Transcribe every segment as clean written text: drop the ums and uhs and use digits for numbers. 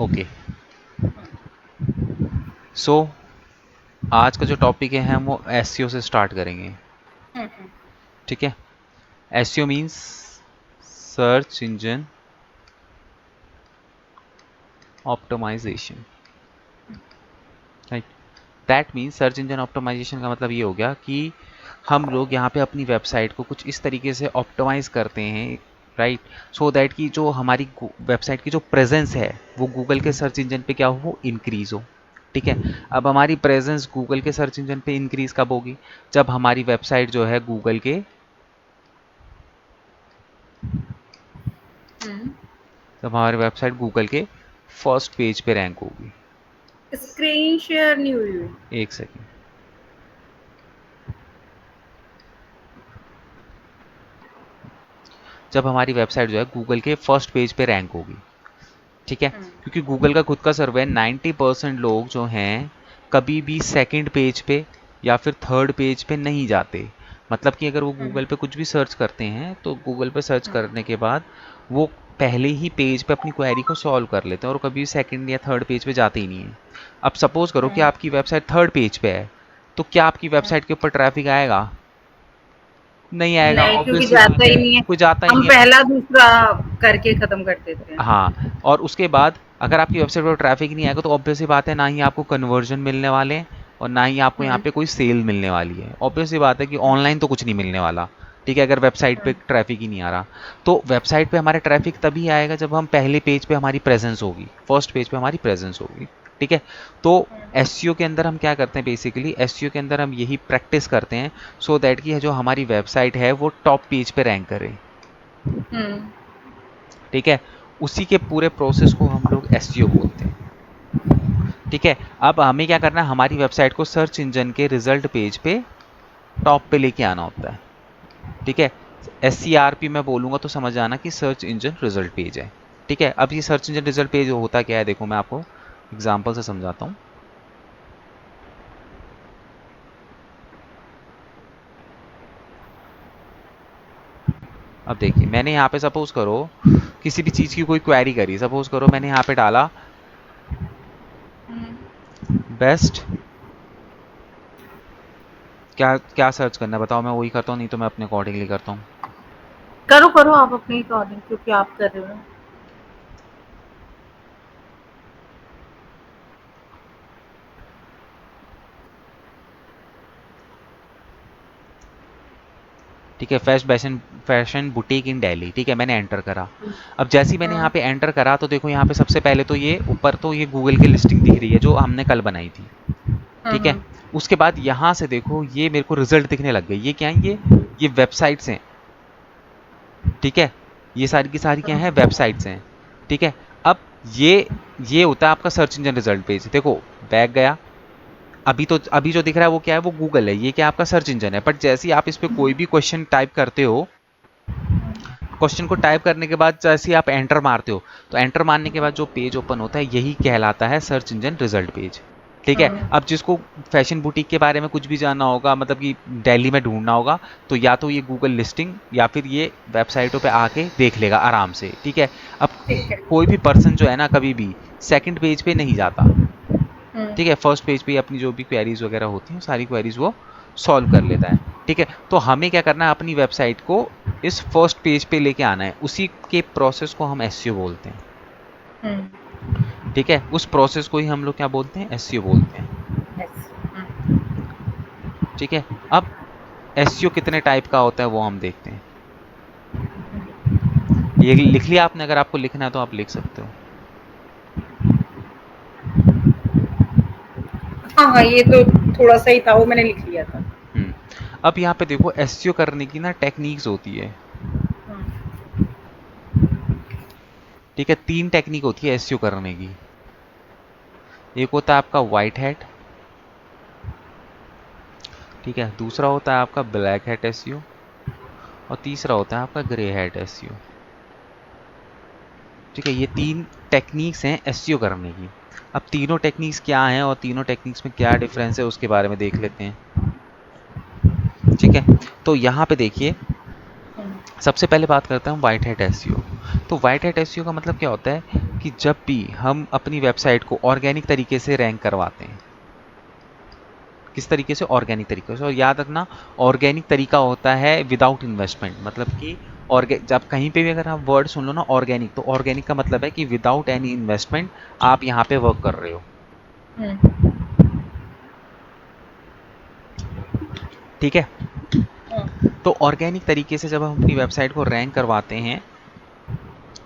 Okay, सो आज का जो टॉपिक है हम वो एसईओ से स्टार्ट करेंगे। ठीक है, SEO means search engine optimisation, right. That means search engine optimisation का मतलब ये हो गया कि हम लोग यहाँ पे अपनी वेबसाइट को कुछ इस तरीके से ऑप्टिमाइज करते हैं, राइट, सो दैट कि जो हमारी वेबसाइट की जो प्रेजेंस है वो गूगल के सर्च इंजन पे क्या हो, वो इंक्रीज हो। ठीक है, अब हमारी प्रेजेंस गूगल के सर्च इंजन पे इंक्रीज कब होगी, जब हमारी वेबसाइट जो है गूगल के जब हमारी वेबसाइट गूगल के फर्स्ट पेज पे रैंक होगी। स्क्रीन शेयर नहीं हुई। एक सेकेंड, जब हमारी वेबसाइट जो है गूगल के फर्स्ट पेज पे रैंक होगी। ठीक है, क्योंकि गूगल का खुद का सर्वे 90% लोग जो हैं कभी भी सेकंड पेज पे या फिर थर्ड पेज पे नहीं जाते। मतलब कि अगर वो गूगल पे कुछ भी सर्च करते हैं तो गूगल पे सर्च करने के बाद वो पहले ही पेज पे अपनी क्वेरी को सॉल्व कर लेते हैं और कभी सेकंड या थर्ड पेज पे जाते ही नहीं है। अब सपोज करो कि आपकी वेबसाइट थर्ड पेज पे है, तो क्या आपकी वेबसाइट के ऊपर ट्रैफिक आएगा? नहीं आएगा, नहीं, क्योंकि ऑब्वियस सी बात जाता ही है, नहीं है। कोई जाता ही हम नहीं है। पहला दूसरा करके खत्म कर देते हैं। हाँ, और उसके बाद अगर आपकी वेबसाइट पर ट्रैफिक नहीं आएगा तो ऑब्वियस सी बात है ना ही आपको कन्वर्जन मिलने वाले हैं और ना ही आपको यहाँ पे कोई सेल मिलने वाली है। ऑब्वियस सी बात है कि ऑनलाइन तो कुछ नहीं मिलने वाला। ठीक है, अगर वेबसाइट पे ट्रैफिक ही नहीं आ रहा, तो वेबसाइट पे हमारे ट्रैफिक तभी आएगा जब हम पहले पेज पे हमारी प्रेजेंस होगी, फर्स्ट पेज पे हमारी प्रेजेंस होगी। ठीक है, तो एसईओ के अंदर हम क्या करते हैं, बेसिकली एसईओ के अंदर हम यही प्रैक्टिस करते हैं सो दैट कि जो हमारी वेबसाइट है वो टॉप पेज पे रैंक करे। ठीक है, उसी के पूरे प्रोसेस को हम लोग एसईओ बोलते हैं। ठीक है, अब हमें क्या करना है, हमारी वेबसाइट को सर्च इंजन के रिजल्ट पेज पे टॉप पे लेके आना होता है। ठीक है, एससीआरपी मैं बोलूंगा तो समझ आना कि सर्च इंजन रिजल्ट पेज है। ठीक है, अब ये सर्च इंजन रिजल्ट पेज होता क्या है, देखो मैं आपको एग्जांपल से समझाता हूँ। अब देखिए, मैंने यहाँ पे सपोज करो किसी भी चीज की कोई क्वेरी करी, सपोज करो मैंने यहाँ पे डाला बेस्ट, क्या क्या सर्च करना है बताओ, मैं वही करता हूँ, नहीं तो मैं अपने अकॉर्डिंगली करता हूँ। करो करो आप अपने अकॉर्डिंग, क्योंकि आप कर रहे हो। ठीक है, फैशन फैशन बुटीक इन दिल्ली। ठीक है, मैंने एंटर करा। अब जैसे ही मैंने यहाँ पे एंटर करा तो देखो यहाँ पे सबसे पहले तो ये ऊपर तो ये गूगल की लिस्टिंग दिख रही है जो हमने कल बनाई थी। ठीक है, उसके बाद यहाँ से देखो ये मेरे को रिजल्ट दिखने लग गई। ये क्या है, ये वेबसाइट्स हैं। ठीक है, ये सारी की सारी क्या है, वेबसाइट्स हैं। ठीक है, अब ये होता है आपका सर्च इंजन रिजल्ट पेज। देखो बैक गया, अभी जो दिख रहा है वो क्या है, वो गूगल है, ये क्या आपका सर्च इंजन है। बट जैसे ही आप इस पे कोई भी क्वेश्चन टाइप करते हो, क्वेश्चन को टाइप करने के बाद जैसे ही आप एंटर मारते हो, तो एंटर मारने के बाद जो पेज ओपन होता है यही कहलाता है सर्च इंजन रिजल्ट पेज। ठीक है, अब जिसको फैशन बुटीक के बारे में कुछ भी जानना होगा, मतलब कि दिल्ली में ढूंढना होगा, तो या तो ये गूगल लिस्टिंग या फिर ये वेबसाइटों पे आके देख लेगा आराम से। ठीक है, अब ठीक है। कोई भी पर्सन जो है ना कभी भी सेकंड पेज पे नहीं जाता। ठीक है, फर्स्ट पेज पे अपनी जो भी क्वेरीज वगैरह होती हैं सारी क्वेरीज वो सॉल्व कर लेता है। ठीक है, तो हमें क्या करना है, अपनी वेबसाइट को इस फर्स्ट पेज पे लेके आना है, उसी के प्रोसेस को हम एसईओ बोलते हैं। ठीक है, उस प्रोसेस को ही हम लोग क्या बोलते हैं, एसईओ बोलते हैं। ठीक है, अब एसईओ कितने टाइप का होता है वो हम देखते हैं। ये लिख लिया आपने? अगर आपको लिखना है तो आप लिख सकते हो। हाँ हाँ, ये तो थोड़ा सा ही था, वो मैंने लिख लिया था। अब यहाँ पे देखो एसईओ करने की ना टेक्निक्स होती है। ठीक है, 3 टेक्निक होती है एसईओ करने की। एक होता है आपका व्हाइट हैट। ठीक है, दूसरा होता है आपका ब्लैक हैट एसईओ और तीसरा होता है आपका ग्रे हैट एसईओ। ठीक है, ये 3 टेक्निक्स हैं एसईओ करने की। अब तीनों टेक्निक्स क्या हैं और तीनों टेक्निक्स में क्या डिफरेंस है उसके बारे में देख लेते हैं। ठीक है, तो यहाँ पे देखिए, सबसे पहले बात करते हैं हम व्हाइट हैट एसईओ। तो वाइट हैट एसईओ का मतलब क्या होता है कि जब भी हम अपनी वेबसाइट को ऑर्गेनिक तरीके से रैंक करवाते हैं, किस तरीके से, ऑर्गेनिक तरीके से। और याद रखना, ऑर्गेनिक तरीका होता है विदाउट इन्वेस्टमेंट, मतलब कि जब कहीं पे भी अगर आप वर्ड सुन लो ना ऑर्गेनिक, तो ऑर्गेनिक का मतलब है कि विदाउट एनी इन्वेस्टमेंट आप यहाँ पे वर्क कर रहे हो। हम्म, ठीक है। हम्म, तो ऑर्गेनिक तरीके से जब हम अपनी वेबसाइट को रैंक करवाते हैं,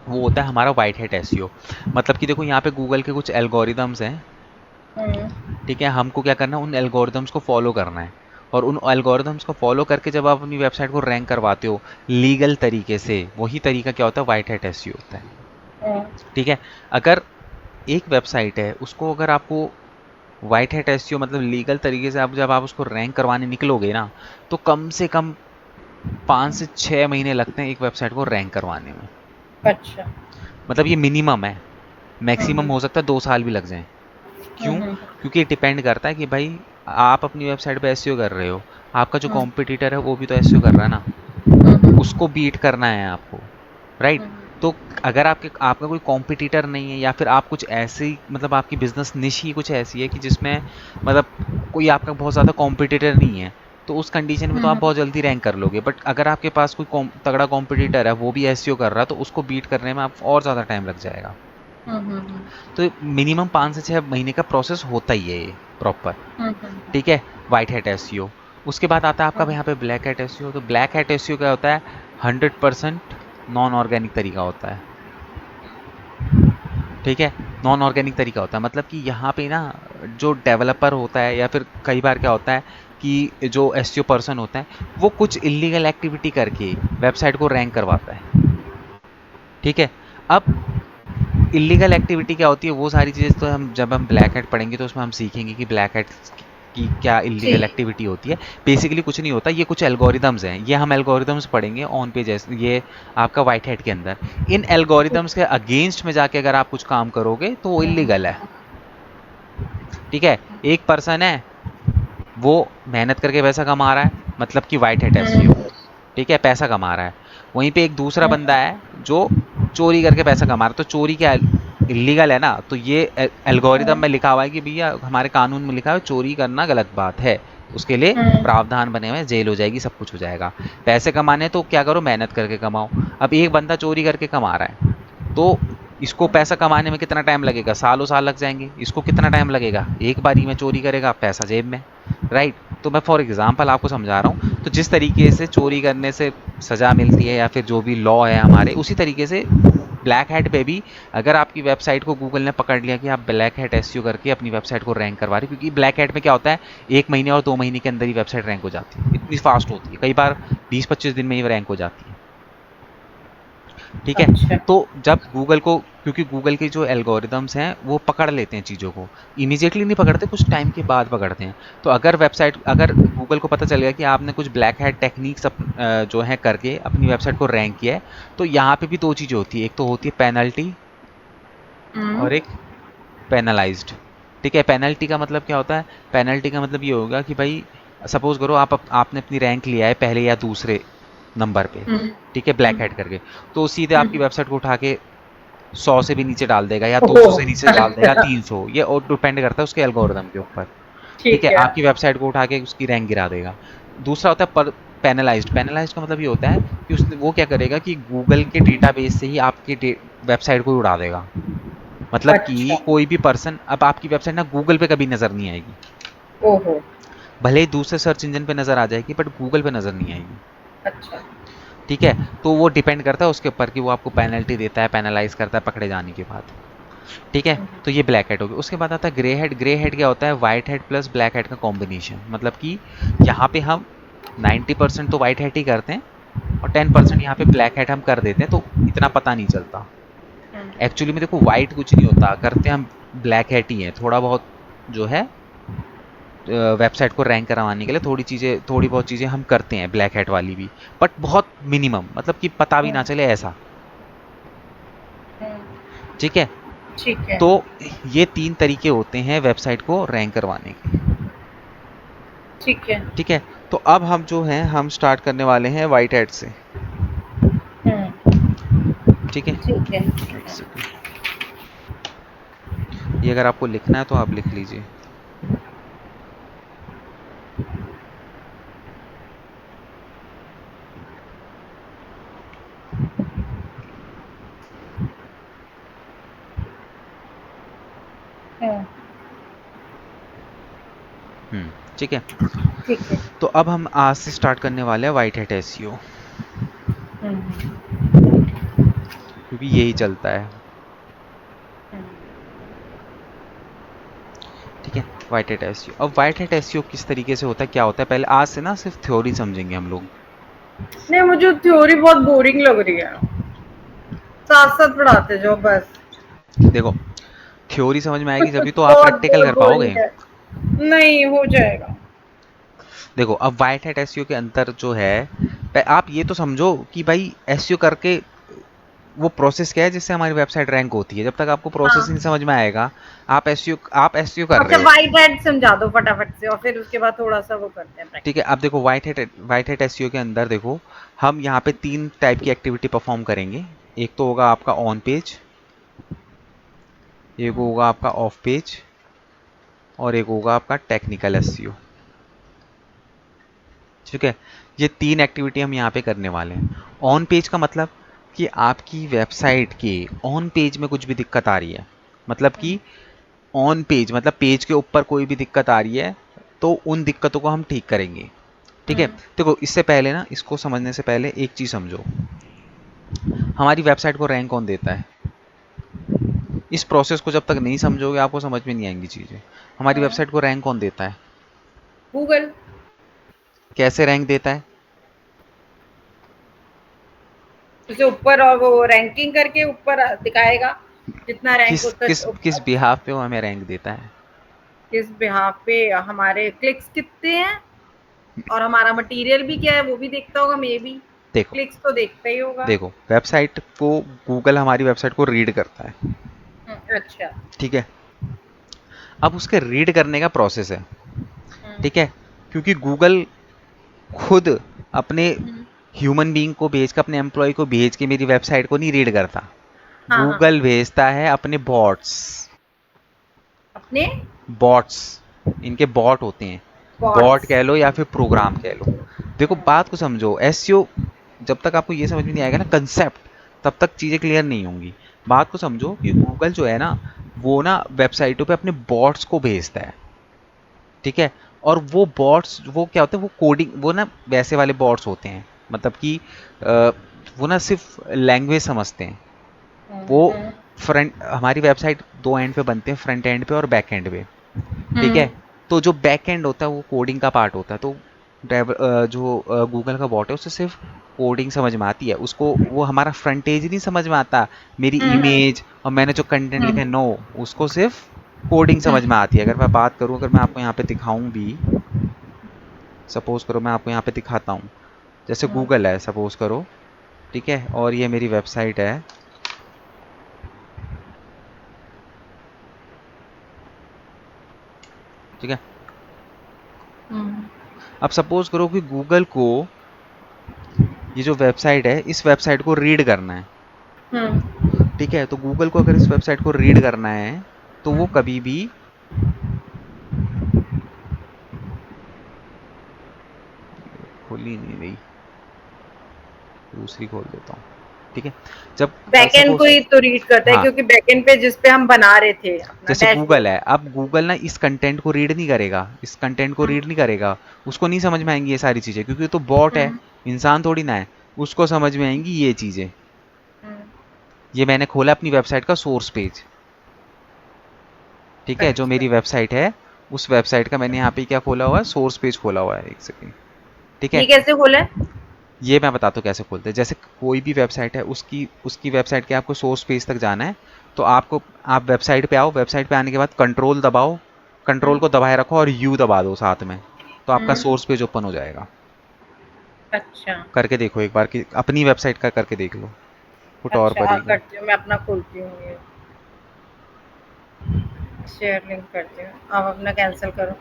वो होता है हमारा वाइट हैट एसईओ। मतलब कि देखो यहाँ पे गूगल के कुछ एल्गोरिदम्स हैं। हम्म, ठीक है, हमको क्या करना है, उन एल्गोरिदम्स को फॉलो करना है। और उन एल्गोरिदम्स को फॉलो करके जब आप अपनी वेबसाइट को रैंक करवाते हो लीगल तरीके से, वही तरीका क्या होता है, वाइट हैट एसईओ होता है। हम्म, ठीक है। अगर एक वेबसाइट है, उसको अगर आपको वाइट हैट एसईओ मतलब लीगल तरीके से आप जब आप उसको रैंक करवाने निकलोगे ना, तो कम से कम 5 से 6 महीने लगते हैं एक वेबसाइट को रैंक करवाने में। अच्छा। मतलब ये मिनिमम है, मैक्सिमम हम्म, हो सकता है 2 साल भी लग जाएं। क्यों? हम्म, क्योंकि डिपेंड करता है कि भाई आप अपनी वेबसाइट पे एसईओ कर रहे हो, आपका जो हम्म, कॉम्पिटिटर है वो भी तो एसईओ कर रहा है ना, हम्म, उसको बीट करना है आपको, राइट। तो अगर आपका कोई कॉम्पिटिटर नहीं है, या फिर आप कुछ ऐसी, मतलब आपकी बिजनेस निश ही कुछ ऐसी है कि जिसमें मतलब कोई आपका बहुत ज़्यादा कॉम्पिटिटर नहीं है, तो उस कंडीशन में तो आप हम्म, बहुत जल्दी रैंक कर लोगे। बट अगर आपके पास कोई तगड़ा कॉम्पिटिटर है, वो भी एसईओ कर रहा है, तो उसको बीट करने में आप और ज़्यादा टाइम लग जाएगा। हम्म, तो मिनिमम 5 से 6 महीने का प्रोसेस होता ही है ये प्रॉपर। हम्म, ठीक है, वाइट हैट एसईओ। उसके बाद आता है आपका हम्म, यहाँ पे ब्लैक हैट एसईओ। तो ब्लैक हैट एसईओ क्या होता है, 100% नॉन ऑर्गेनिक तरीका होता है। ठीक है, नॉन ऑर्गेनिक तरीका होता है, मतलब कि यहाँ पे ना जो डेवलपर होता है, या फिर कई बार क्या होता है कि जो एसईओ पर्सन होता है, वो कुछ इलीगल एक्टिविटी करके वेबसाइट को रैंक करवाता है। ठीक है। अब इलीगल एक्टिविटी क्या होती है, वो सारी चीज़ें तो हम जब हम ब्लैक हैट पढ़ेंगे तो उसमें हम सीखेंगे कि ब्लैक हैट की क्या इलीगल ठीक। एक्टिविटी होती है। बेसिकली कुछ नहीं होता, ये कुछ एल्गोरिदम्स हैं, ये हम एल्गोरिदम्स पढ़ेंगे ऑन पेज, ये आपका वाइट हैट के अंदर। इन ठीक। एल्गोरिदम्स के अगेंस्ट में जाके अगर आप कुछ काम करोगे तो वो इलीगल है। ठीक है। एक पर्सन है, वो मेहनत करके पैसा कमा रहा है, मतलब कि वाइट हैट एसईओ। हम्म, ठीक है, पैसा कमा रहा है। वहीं पे एक दूसरा हम्म, बंदा है जो चोरी करके पैसा कमा रहा है, तो चोरी क्या इलीगल है ना, तो ये एल्गोरिदम में लिखा हुआ है कि भैया हमारे कानून में लिखा है चोरी करना गलत बात है, उसके लिए हम्म, प्रावधान बने हुए हैं, जेल हो जाएगी, सब कुछ हो जाएगा। पैसे कमाने तो क्या करो, मेहनत करके कमाओ। अब एक बंदा चोरी करके कमा रहा है, तो इसको पैसा कमाने में कितना टाइम लगेगा, सालों साल लग जाएंगे। इसको कितना टाइम लगेगा, एक बारी में चोरी करेगा, पैसा जेब में, राइट। तो मैं फॉर एग्जांपल आपको समझा रहा हूँ। तो जिस तरीके से चोरी करने से सजा मिलती है, या फिर जो भी लॉ है हमारे, उसी तरीके से ब्लैक हैट पे भी, अगर आपकी वेबसाइट को गूगल ने पकड़ लिया कि आप ब्लैक हैट एसईओ करके अपनी वेबसाइट को रैंक करवा रहे हो, क्योंकि ब्लैक हैट में क्या होता है, 1 महीने और 2 महीने के अंदर ही वेबसाइट रैंक हो जाती है, इतनी फास्ट होती है, कई बार 20-25 दिन में ही रैंक हो जाती है। ठीक है। अच्छा। तो जब गूगल को, क्योंकि गूगल के जो एल्गोरिदम्स हैं वो पकड़ लेते हैं चीज़ों को, इमीडिएटली नहीं पकड़ते, कुछ टाइम के बाद पकड़ते हैं। तो अगर गूगल को पता चल गया कि आपने कुछ ब्लैक हैट टेक्निक्स जो है करके अपनी वेबसाइट को रैंक किया है, तो यहाँ पे भी दो चीज़ें होती है, एक तो होती है पेनल्टी हम्म, और एक पेनलाइज्ड। ठीक है, पेनल्टी का मतलब क्या होता है, पेनल्टी का मतलब ये होगा कि भाई सपोज करो आपने अपनी रैंक लिया है पहले या दूसरे नंबर पे, हम्म, ठीक है, ब्लैक हम्म, हैट करके, तो सीधे आपकी हम्म, वेबसाइट को उठा के 100 से भी नीचे डाल देगा, या 200 ओह! से नीचे डाल देगा, 300, ये और डिपेंड करता है उसके एल्गोरिदम के ऊपर। ठीक है, ठीक है। आपकी वेबसाइट को उठा के उसकी रैंक गिरा देगा। दूसरा होता है पर पेनलाइज्ड। पेनलाइज्ड का मतलब ये होता है कि उसने वो क्या करेगा कि गूगल के डेटाबेस से ही आपकी वेबसाइट को उड़ा देगा। मतलब कि अच्छा। कोई भी पर्सन, अब आपकी वेबसाइट ना गूगल पे कभी नजर नहीं आएगी, ओहो! भले ही दूसरे सर्च इंजन पे नजर आ जाएगी, बट गूगल पे नजर नहीं आएगी। अच्छा। ठीक है। तो वो डिपेंड करता है उसके ऊपर कि वो आपको पेनल्टी देता है, पेनलाइज करता है पकड़े जाने के बाद। ठीक है। हुँ, तो ये ब्लैक हेड हो गया। उसके बाद आता है ग्रे हेड। ग्रे हेड क्या होता है, white head plus black head का कॉम्बिनेशन। मतलब कि यहाँ पे हम 90% तो व्हाइट हेड ही करते हैं, और 10% यहाँ पे ब्लैक हेड हम कर देते हैं, तो इतना पता नहीं चलता। हुँ, एक्चुअली में देखो व्हाइट कुछ नहीं होता, करते हम ब्लैक हेड ही है, थोड़ा बहुत जो है वेबसाइट को रैंक करवाने के लिए थोड़ी बहुत चीज़ें हम करते हैं ब्लैक हेड वाली भी, बट बहुत मिनिमम, मतलब कि पता भी हुँ, ना चले ऐसा। हुँ, ठीक है। ठीक है, तो ये 3 तरीके होते हैं वेबसाइट को रैंक करवाने के। ठीक है। ठीक है। तो अब हम जो हैं हम स्टार्ट करने वाले हैं वाइट हैट से। हुँ, ठीक है, ठीक है। एक सेकेंड, ये अगर आपको लिखना है तो आप लिख लीजिए। हाँ, ठीक है। ठीक है। तो अब हम आज से स्टार्ट करने वाले हैं वाइट हैट एसईओ, हम्म, क्योंकि यही चलता है। ठीक है, वाइट हैट एसईओ। अब वाइट हैट एसईओ किस तरीके से होता है, क्या होता है, पहले आज से ना सिर्फ थ्योरी समझेंगे हम लोग। नहीं, मुझे थ्योरी बहुत बोरिंग लग रही है। साथ साथ पढ़ाते जाओ बस। देखो, थ्योरी समझ में आएगी कुछ जब कुछ भी तो आप बहुत प्रैक्टिकल बहुत कर बोरिंग पाओगे। है। नहीं हो जाएगा। देखो, अब वाइट हैट एसईओ के अंदर जो है, आप ये तो समझो कि भाई एसईओ करके वो प्रोसेस क्या है जिससे हमारी वेबसाइट रैंक होती है। जब तक आपको प्रोसेस नहीं हाँ। समझ में आएगा, आप एसईओ कर अच्छा, रहे हो। वाइट हेड समझा दो फटाफट से और फिर उसके बाद थोड़ा सा वो करते हैं ठीक है, प्रैक्टिस। अब देखो वाइट हैट एसईओ के अंदर देखो, हम यहाँ पे 3 टाइप की एक्टिविटी परफॉर्म करेंगे। एक तो होगा आपका ऑन पेज, एक होगा आपका ऑफ पेज, और एक होगा आपका टेक्निकल एसईओ। ठीक है, ये 3 एक्टिविटी हम यहाँ पे करने वाले हैं। ऑन पेज का मतलब कि आपकी वेबसाइट के ऑन पेज में कुछ भी दिक्कत आ रही है, मतलब कि ऑन पेज मतलब पेज के ऊपर कोई भी दिक्कत आ रही है, तो उन दिक्कतों को हम ठीक करेंगे। ठीक है, देखो इससे पहले ना, इसको समझने से पहले एक चीज़ समझो, हमारी वेबसाइट को रैंक कौन देता है। इस प्रोसेस को जब तक नहीं समझोगे आपको समझ में नहीं आएंगी चीज़ें। हमारी वेबसाइट को रैंक कौन देता है, गूगल। कैसे रैंक देता है, उसे ऊपर और वो रैंकिंग करके ऊपर दिखाएगा। जितना रैंक किस उतना किस किस ऊपर। बिहाफ पे वो हमें रैंक देता है। किस बिहाफ पे हमारे क्लिक्स कितने हैं और हमारा मटेरियल भी क्या है वो भी देखता होगा मे बी। देखो क्लिक्स तो देखता ही होगा। देखो वेबसाइट को, गूगल हमारी वेबसाइट को रीड करता है। अच्छा। ठीक है, अब उसके रीड करने का प्रोसेस है। हम्म, ठीक है, क्योंकि गूगल खुद अपने हम्म, ह्यूमन बीइंग को भेज के, अपने एम्प्लॉय को भेज के मेरी वेबसाइट को नहीं रीड करता। हाँ हाँ। गूगल भेजता है अपने बॉट्स। अपने बॉट्स, इनके बॉट होते हैं, बॉट बॉट्स। कह लो या फिर प्रोग्राम कह लो। देखो बात को समझो, एसईओ जब तक आपको ये समझ में नहीं आएगा ना कंसेप्ट, तब तक चीज़ें क्लियर नहीं होंगी। बात को समझो कि गूगल जो है ना, वो ना वेबसाइटों पे अपने बॉट्स को भेजता है। ठीक है, और वो बॉट्स वो क्या होते हैं, वो कोडिंग, वो ना वैसे वाले बॉट्स होते हैं, मतलब कि अ, वो ना सिर्फ लैंग्वेज समझते हैं। वो हम्म, फ्रंट, हमारी वेबसाइट 2 एंड पे बनते हैं, फ्रंट एंड पे और बैक एंड पे। ठीक है, हम्म, तो जो बैक एंड होता है वो कोडिंग का पार्ट होता है। तो जो गूगल का बॉट है उसे सिर्फ कोडिंग समझ में आती है, उसको वो हमारा फ्रंट एज नहीं समझ में आता, मेरी हम्म, इमेज और मैंने जो कंटेंट लिखा है, हम्म, नो, उसको सिर्फ कोडिंग समझ हम्म, में आती है। अगर मैं बात करूं, अगर मैं आपको यहाँ पे दिखाऊं भी, सपोज करो मैं आपको यहाँ पे दिखाता हूँ, जैसे हम्म, गूगल है सपोज करो। ठीक है, और ये मेरी वेबसाइट है। ठीक है, हम्म, अब सपोज करो कि गूगल को ये जो वेबसाइट है, इस वेबसाइट को रीड करना है। हम्म, ठीक है, तो गूगल को अगर इस वेबसाइट को रीड करना है, तो वो कभी भी, खोली नहीं रही, दूसरी खोल देता हूँ। ठीक है, जब बैकएंड को सपोज, ही तो रीड करता है हाँ, क्योंकि बैकएंड पे जिस पे हम बना रहे थे अपना जैसे गूगल डैशबोर्ड। है, अब गूगल ना इस कंटेंट को रीड नहीं करेगा, इस कंटेंट को रीड नहीं करेगा, उसको नहीं समझ में आएंगी ये सारी चीज़ें, क्योंकि तो बॉट है, हम्म, इंसान थोड़ी ना है। उसको समझ में आएंगी ये चीज़ें। हम्म, ये मैंने खोला अपनी वेबसाइट का सोर्स पेज। ठीक है, जो अच्छा। मेरी वेबसाइट है, उस वेबसाइट का मैंने यहाँ पे क्या खोला हुआ है, सोर्स पेज खोला हुआ है, एक सेकेंड। ठीक है, ये कैसे खोला है? ये मैं बताता हूँ कैसे खोलते हैं। जैसे कोई भी वेबसाइट है, उसकी उसकी वेबसाइट के आपको सोर्स पेज तक जाना है, तो आपको, आप वेबसाइट पे आओ, वेबसाइट पे आने के बाद कंट्रोल दबाओ, कंट्रोल हम्म, को दबाए रखो और यू दबा दो साथ में, तो आपका हम्म, सोर्स पेज ओपन हो जाएगा। अच्छा। करके देखो एक बार, कि अपनी वेबसाइट का करके देख लो, कुछ और अच्छा, पर हाँ ही का। करती हूँ, मैं अपना खोलती हूँ ये। शेयर लिंक करती हूँ, आप अपना कैंसिल करो।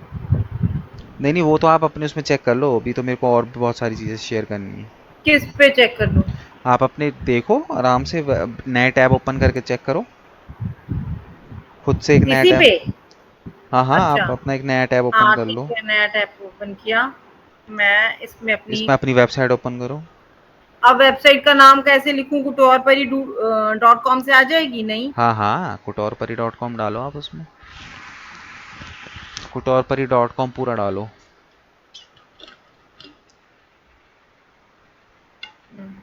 नहीं नहीं, वो तो आप अपने उसमें चेक कर लो, अभी तो मेरे को और भी बहुत सारी चीज़ें शेयर करनी है। किस पे चेक कर लूँ? आप अपने देखो आराम से, नए टैब ओपन करके चेक करो, खुद से एक नया इसी टैब। पे? हाँ हाँ, अच्छा। आप अपना एक नया टैब ओपन हाँ कर ठीक लो। है, नया टैब ओपन किया। मैं इसमें अपनी, इसमें अपनी वेबसाइट ओपन करो। अब वेबसाइट का नाम कैसे लिखूं? कुटौरपरी डॉट कॉम से आ जाएगी? नहीं। हाँ हाँ, कुटौरपरी.com डालो आप उसमें, कुटौरपरी.com पूरा डालो। हम्म,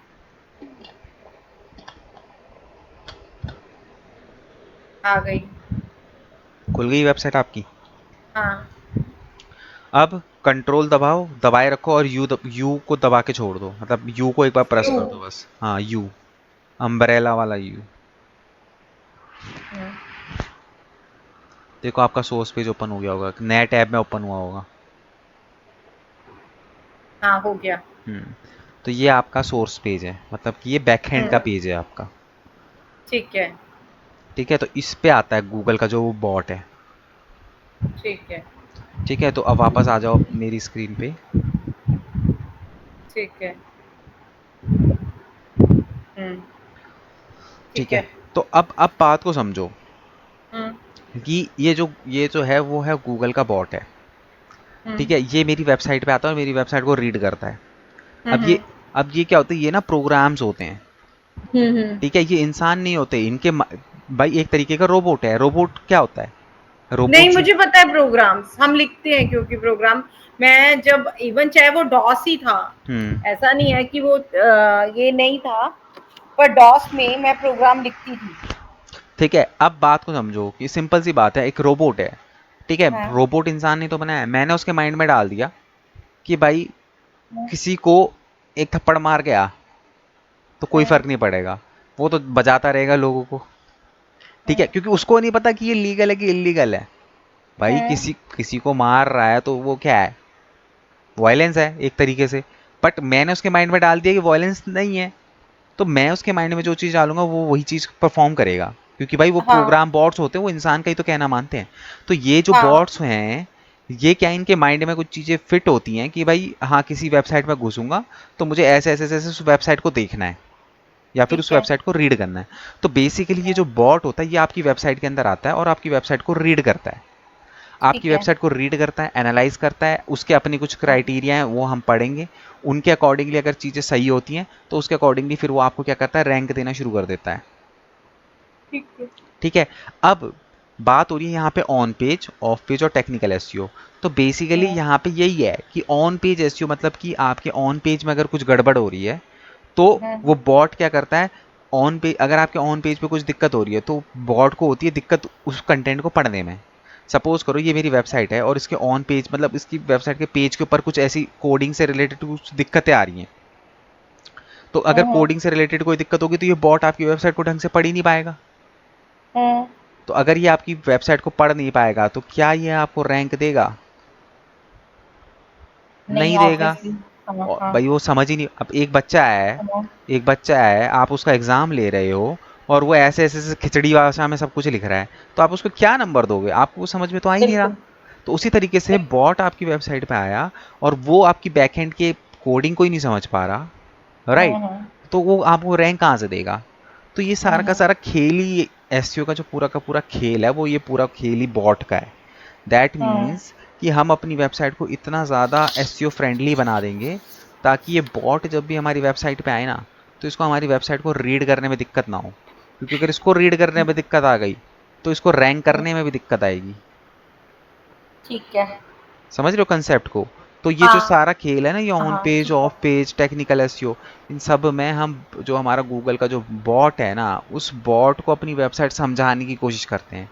आ गई। खुल गई वेबसाइट आपकी। हाँ। अब कंट्रोल दबाओ, दबाए रखो और यू को दबा के छोड़ दो, मतलब यू को एक बार प्रेस यू। कर दो बस, हाँ यू, अम्ब्रेला वाला यू। हम्म, देखो आपका सोर्स पेज ओपन हो गया होगा, नया टैब में ओपन हुआ होगा। हाँ हो गया। हम्म। तो ये आपका सोर्स पेज है, मतलब कि ये बैकएंड का हम्म, पेज है आपका। ठीक है। ठीक है, तो इस पे आता है गूगल का जो बॉट है। ठीक है। ठीक है, तो अब वापस आ जाओ मेरी स्क्रीन पे। ठीक है। ठीक ठीक है, है। तो अब बात को समझो हम्म। कि ये जो है वो है गूगल का बॉट है। हम्म। ठीक है, ये मेरी वेबसाइट पे आता है और मेरी वेबसाइट को रीड करता है। अब ये हम्म। अब ये क्या होता है, ये ना प्रोग्राम्स होते हैं। हम्म। ठीक है, ये इंसान नहीं होते इनके भाई एक तरीके का रोबोट है। रोबोट क्या होता है, नहीं, रोबोट। मुझे पता है प्रोग्राम्स हम लिखते हैं, क्योंकि प्रोग्राम मैं जब इवन चाहे वो डॉस ही था, हम्म। ऐसा नहीं है कि वो ये नहीं था, पर डॉस में मैं प्रोग्राम लिखती थी। ठीक है, अब बात को समझो कि सिंपल सी बात है, एक रोबोट है। ठीक है, हाँ। रोबोट इंसान नहीं तो बनाया है, मैंने उसके माइंड में डाल दिया कि भाई हाँ। किसी को एक थप्पड़ मार गया तो कोई हाँ। फर्क नहीं पड़ेगा, वो तो बजाता रहेगा लोगों को। ठीक है, क्योंकि उसको नहीं पता कि ये लीगल है कि इलीगल है। भाई हाँ। किसी किसी को मार रहा है तो वो क्या है, वायलेंस है एक तरीके से। बट मैंने उसके माइंड में डाल दिया कि वायलेंस नहीं है, तो मैं उसके माइंड में जो चीज़ डालूंगा वो वही चीज़ परफॉर्म करेगा, क्योंकि भाई वो हाँ। प्रोग्राम बॉट्स होते हैं, वो इंसान का ही तो कहना मानते हैं। तो ये जो हाँ। बॉट्स हैं, ये क्या इनके माइंड में कुछ चीज़ें फिट होती हैं कि भाई हाँ किसी वेबसाइट में घुसूंगा तो मुझे ऐसे ऐसे ऐसे उस वेबसाइट को देखना है या फिर उस ठीक है। वेबसाइट को रीड करना है। तो बेसिकली ये जो बॉट होता है ये आपकी वेबसाइट के अंदर आता है और आपकी वेबसाइट को रीड करता है। आपकी ठीक है। वेबसाइट को रीड करता है, एनालाइज करता है, उसके अपनी कुछ हाँ। क्राइटेरिया हैं वो हम पढ़ेंगे। उनके अकॉर्डिंगली अगर चीज़ें सही होती हैं तो उसके अकॉर्डिंगली फिर वो आपको क्या करता है, रैंक देना शुरू कर देता है। ठीक है। ठीक है, अब बात हो रही है यहाँ पे ऑन पेज, ऑफ पेज और टेक्निकल एसईओ। तो बेसिकली हाँ। यहाँ पे यही है कि ऑन पेज एसईओ मतलब कि आपके ऑन पेज में अगर कुछ गड़बड़ हो रही है तो हाँ। वो बॉट क्या करता है, ऑन पेज अगर आपके ऑन पेज पे कुछ दिक्कत हो रही है तो बॉट को होती है दिक्कत उस कंटेंट को पढ़ने में। सपोज करो ये मेरी वेबसाइट है और इसके ऑन पेज मतलब इसकी वेबसाइट के पेज के ऊपर कुछ ऐसी कोडिंग से रिलेटेड कुछ दिक्कतें आ रही हैं। तो अगर हाँ। कोडिंग से रिलेटेड कोई दिक्कत होगी तो ये बॉट आपकी वेबसाइट को ढंग से पढ़ ही नहीं पाएगा। हाँ। तो अगर ये आपकी वेबसाइट को पढ़ नहीं पाएगा तो क्या ये आपको रैंक देगा, नहीं, नहीं देगा। ऑब्वियसली। हाँ। और हाँ। भाई वो समझ ही नहीं, अब हाँ। एक बच्चा है, आप उसका एग्जाम ले रहे हो और वो ऐसे ऐसे ऐसे खिचड़ी भाषा में सब कुछ लिख रहा है, तो आप उसको क्या नंबर दोगे, आपको वो समझ में तो आ ही नहीं रहा। बिल्कुल। तो उसी तरीके से बिल्कुल। बॉट आपकी वेबसाइट पे आया और वो आपकी बैकएंड के कोडिंग को ही नहीं समझ पा रहा, हाँ। राइट। हाँ। तो वो आपको रैंक कहाँ से देगा। तो ये हाँ। सारा का हाँ। सारा खेल ही, एसईओ का जो पूरा का पूरा खेल है वो ये पूरा खेल ही बॉट का है। दैट हाँ। मीन्स कि हम अपनी वेबसाइट को इतना ज़्यादा एसईओ फ्रेंडली बना देंगे ताकि ये बॉट जब भी हमारी वेबसाइट पे आए ना तो इसको हमारी वेबसाइट को रीड करने में दिक्कत ना हो, क्योंकि अगर इसको रीड करने में दिक्कत आ गई तो इसको रैंक करने में भी दिक्कत आएगी। ठीक है। समझ रहे हो कंसेप्ट को। तो ये जो हाँ। सारा खेल है ना, ये ऑन हाँ पेज ठीक है। ऑफ पेज टेक्निकल एसईओ, इन सब में हम जो हमारा गूगल का जो बॉट है ना उस बॉट को अपनी वेबसाइट समझाने की कोशिश करते हैं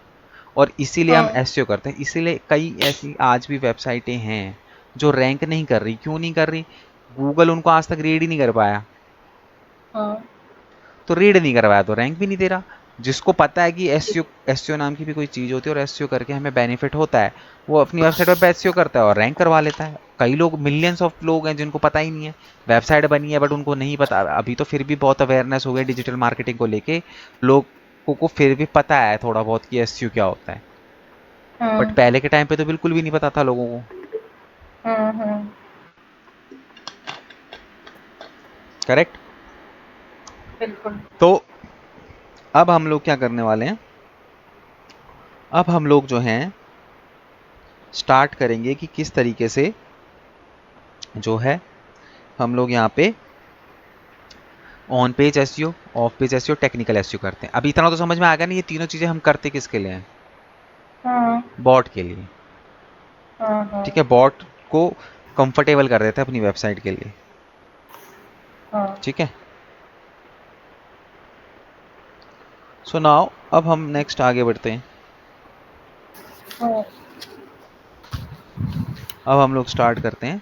और इसीलिए हम हाँ। एसईओ करते हैं। इसीलिए कई ऐसी आज भी वेबसाइटें हैं जो रैंक नहीं कर रही। क्यों नहीं कर रही, गूगल उनको आज तक रीड ही नहीं कर पाया। हाँ। तो रीड नहीं करवाया तो रैंक भी नहीं दे रहा। जिसको पता है कि एसईओ एसईओ नाम की भी कोई चीज़ होती है और एसईओ करके हमें बेनिफिट होता है, वो अपनी वेबसाइट पर एसईओ करता है और रैंक करवा लेता है। कई लोग, मिलियंस ऑफ लोग हैं जिनको पता ही नहीं है, वेबसाइट बनी है बट उनको नहीं पता। अभी तो फिर भी बहुत अवेयरनेस हो गई डिजिटल मार्केटिंग को लेके, लोगों को फिर भी पता है थोड़ा बहुत कि एसईओ क्या होता है। बट हाँ। पहले के टाइम पे तो बिल्कुल भी नहीं पता था लोगों को। हाँ। हाँ। करेक्ट। बिल्कुल। तो अब हम लोग क्या करने वाले हैं, अब हम लोग जो हैं स्टार्ट करेंगे कि किस तरीके से जो है हम लोग यहाँ पे on page SEO, of page SEO, technical SEO करते हैं। अब इतना तो समझ में आ गया ना, ये तीनों चीजें हम करते किसके लिए हैं? हाँ, बॉट के लिए। हाँ, हाँ, ठीक है, बॉट को कंफर्टेबल कर देते हैं अपनी वेबसाइट के लिए। हाँ, ठीक है, सो नाउ अब हम नेक्स्ट आगे बढ़ते हैं। हाँ, अब हम लोग स्टार्ट करते हैं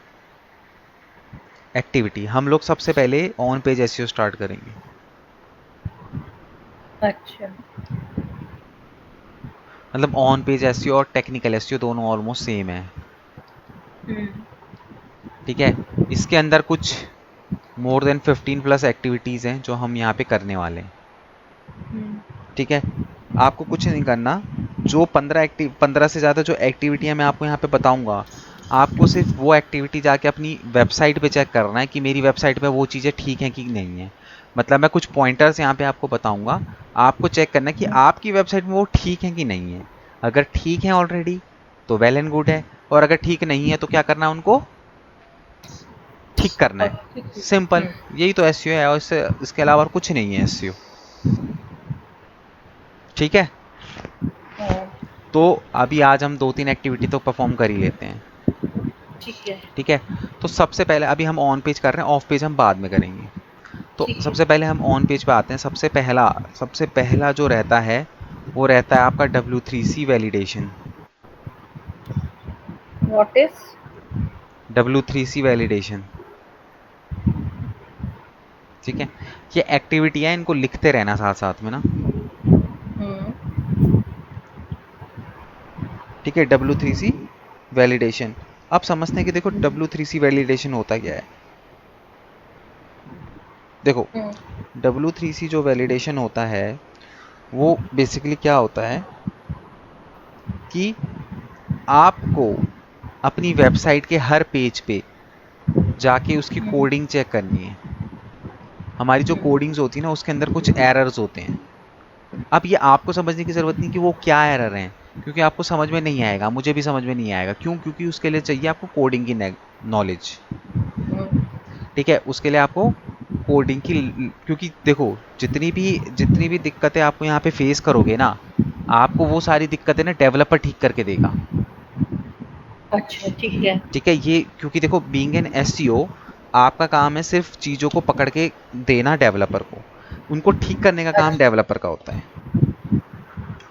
एक्टिविटी। हम लोग सबसे पहले ऑन पेज एसईओ स्टार्ट करेंगे। अच्छा। मतलब ऑन पेज एसईओ और टेक्निकल एसईओ दोनों ऑलमोस्ट सेम है। हुँ, ठीक है, इसके अंदर कुछ मोर देन 15 प्लस एक्टिविटीज हैं जो हम यहाँ पे करने वाले हैं। हुँ, ठीक है, आपको कुछ नहीं करना, जो 15 से ज़्यादा जो एक्टिविटियाँ मैं आपको यहाँ पे बताऊंगा, आपको सिर्फ वो एक्टिविटी जाके अपनी वेबसाइट पे चेक करना है कि मेरी वेबसाइट पे वो चीज़ें ठीक हैं कि नहीं है। मतलब मैं कुछ पॉइंटर्स यहाँ पे आपको बताऊंगा, आपको चेक करना है कि हुँ, आपकी वेबसाइट में वो ठीक है कि नहीं है। अगर ठीक है ऑलरेडी तो वेल एंड गुड है, और अगर ठीक नहीं है तो क्या करना है, उनको ठीक करना और है। ठीक है। सिंपल, हुँ, यही तो एसईओ है, और इसके अलावा और कुछ नहीं है एसईओ। ठीक है, हाँ, तो अभी आज हम दो तीन एक्टिविटी तो परफॉर्म कर ही लेते हैं। ठीक है, ठीक है, तो सबसे पहले अभी हम ऑन पेज कर रहे हैं, ऑफ पेज हम बाद में करेंगे। तो ठीक है। सबसे पहले हम ऑन पेज पे आते हैं। सबसे पहला जो रहता है वो रहता है आपका W3C validation. What is? W3C validation. ठीक है, ये एक्टिविटी है, इनको लिखते रहना साथ साथ में ना। हुँ, ठीक है, W3C वैलिडेशन। अब समझते हैं कि देखो W3C वैलिडेशन होता क्या है। देखो, हुँ, W3C जो वैलिडेशन होता है वो बेसिकली क्या होता है कि आपको अपनी वेबसाइट के हर पेज पे जाके उसकी हुँ, कोडिंग चेक करनी है। हमारी जो हुँ, कोडिंग्स होती है ना, उसके अंदर कुछ एरर्स होते हैं। अब ये आपको समझने की ज़रूरत नहीं कि वो क्या एरर हैं, क्योंकि आपको समझ में नहीं आएगा, मुझे भी समझ में नहीं आएगा। क्यों? क्योंकि उसके लिए चाहिए आपको कोडिंग की नॉलेज। हुँ, ठीक है, उसके लिए आपको कोडिंग की, क्योंकि देखो जितनी भी दिक्कतें आपको यहाँ पे फेस करोगे ना, आपको वो सारी दिक्कतें ना डेवलपर ठीक करके देगा। अच्छा, ठीक है। ठीक है, ये क्योंकि देखो बीइंग एन एसईओ, आपका काम है सिर्फ चीज़ों को पकड़ के देना डेवलपर को, उनको ठीक करने का काम अच्छा, डेवलपर का होता है।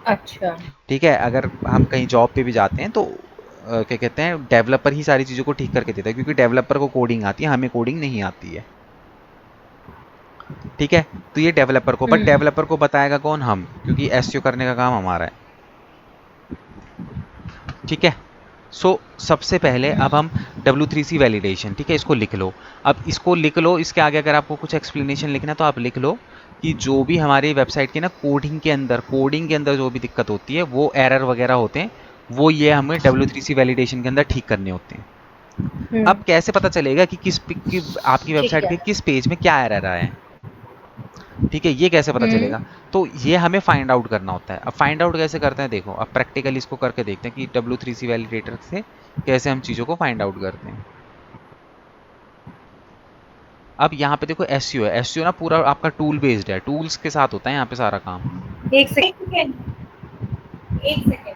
अच्छा, ठीक है, अगर हम कहीं जॉब पे भी जाते हैं तो क्या कहते हैं, डेवलपर ही सारी चीज़ों को ठीक करके देता है, क्योंकि डेवलपर को कोडिंग आती है, हमें कोडिंग नहीं आती है। ठीक है, तो ये डेवलपर को, बट हुँ, डेवलपर को बताएगा कौन? हम, क्योंकि एसईओ करने का काम हमारा है। ठीक है, सबसे पहले अब हुँ, हम W3C वैलिडेशन, ठीक है, इसको लिख लो। अब इसको लिख लो, इसके आगे अगर आपको कुछ एक्सप्लेनेशन लिखना है तो आप लिख लो कि जो भी हमारी वेबसाइट की ना कोडिंग के अंदर जो भी दिक्कत होती है, वो एरर वगैरह होते हैं, वो ये हमें W3C वैलिडेशन के अंदर ठीक करने होते हैं। हुँ, अब कैसे पता चलेगा कि आपकी ठीक वेबसाइट है। के किस पेज में क्या एरर आया है? ठीक है, ये कैसे पता हुँ, चलेगा? तो ये हमें फाइंड आउट करना होता है। अब फाइंड आउट कैसे करते हैं, देखो, अब प्रैक्टिकली इसको करके देखते हैं कि W3C वैलिडेटर से कैसे हम चीज़ों को फाइंड आउट करते हैं। अब यहाँ पे देखो एसईओ है, एसईओ ना पूरा आपका टूल बेस्ड है, टूल्स के साथ होता है यहाँ पे सारा काम। 1 सेकंड, 1 सेकंड।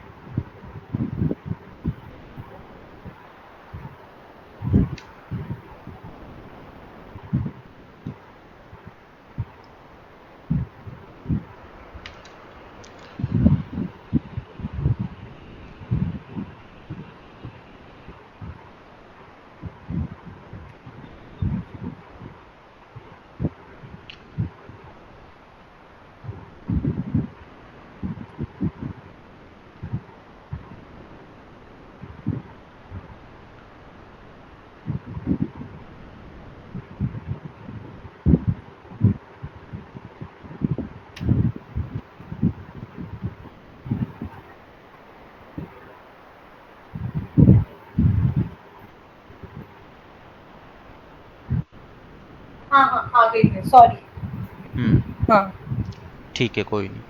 हाँ, हाँ, आ गई मैं, सॉरी। हाँ। ठीक है, कोई नहीं।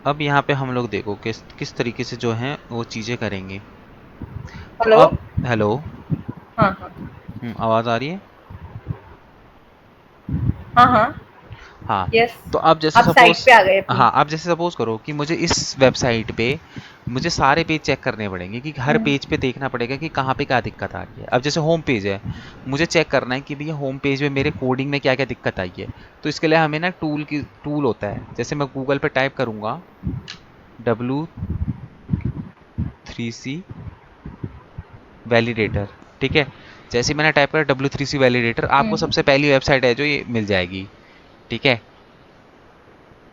अब यहाँ पे हम लोग देखो किस किस तरीके से जो है वो चीज़ें करेंगे। तो हेलो। अब हेलो। हाँ हाँ। आवाज़ आ रही है? हाँ हाँ। हाँ। यस। तो अब जैसे आप सपोज, साइट पे आ गए अपनी। हाँ, आप जैसे सपोज करो कि मुझे इस वेबसाइट पे मुझे सारे पेज चेक करने पड़ेंगे, कि हर हम्म, पेज पे देखना पड़ेगा कि कहाँ पे क्या दिक्कत आ रही है। अब जैसे होम पेज है, मुझे चेक करना है कि भैया होम पेज में मेरे कोडिंग में क्या क्या दिक्कत आई है। तो इसके लिए हमें ना टूल होता है, जैसे मैं गूगल पे टाइप करूँगा W3C वैलिडेटर, ठीक है। जैसे ही मैंने टाइप करा W3C वैलिडेटर, आपको हम्म, सबसे पहली वेबसाइट है जो ये मिल जाएगी, ठीक है।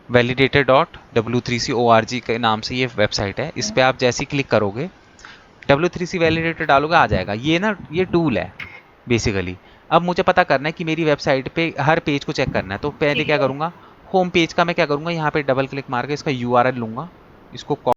validator.w3c.org के नाम से ये वेबसाइट है। इस पे हम्म, आप जैसे ही क्लिक करोगे, W3C वैलिडेटर डालोगे, आ जाएगा। ये ना ये टूल है बेसिकली। अब मुझे पता करना है कि मेरी वेबसाइट पे हर पेज को चेक करना है, तो पहले ठीक क्या है। करूंगा, होम पेज का मैं क्या करूंगा, यहाँ पे डबल क्लिक मार के इसका URL लूंगा, इसको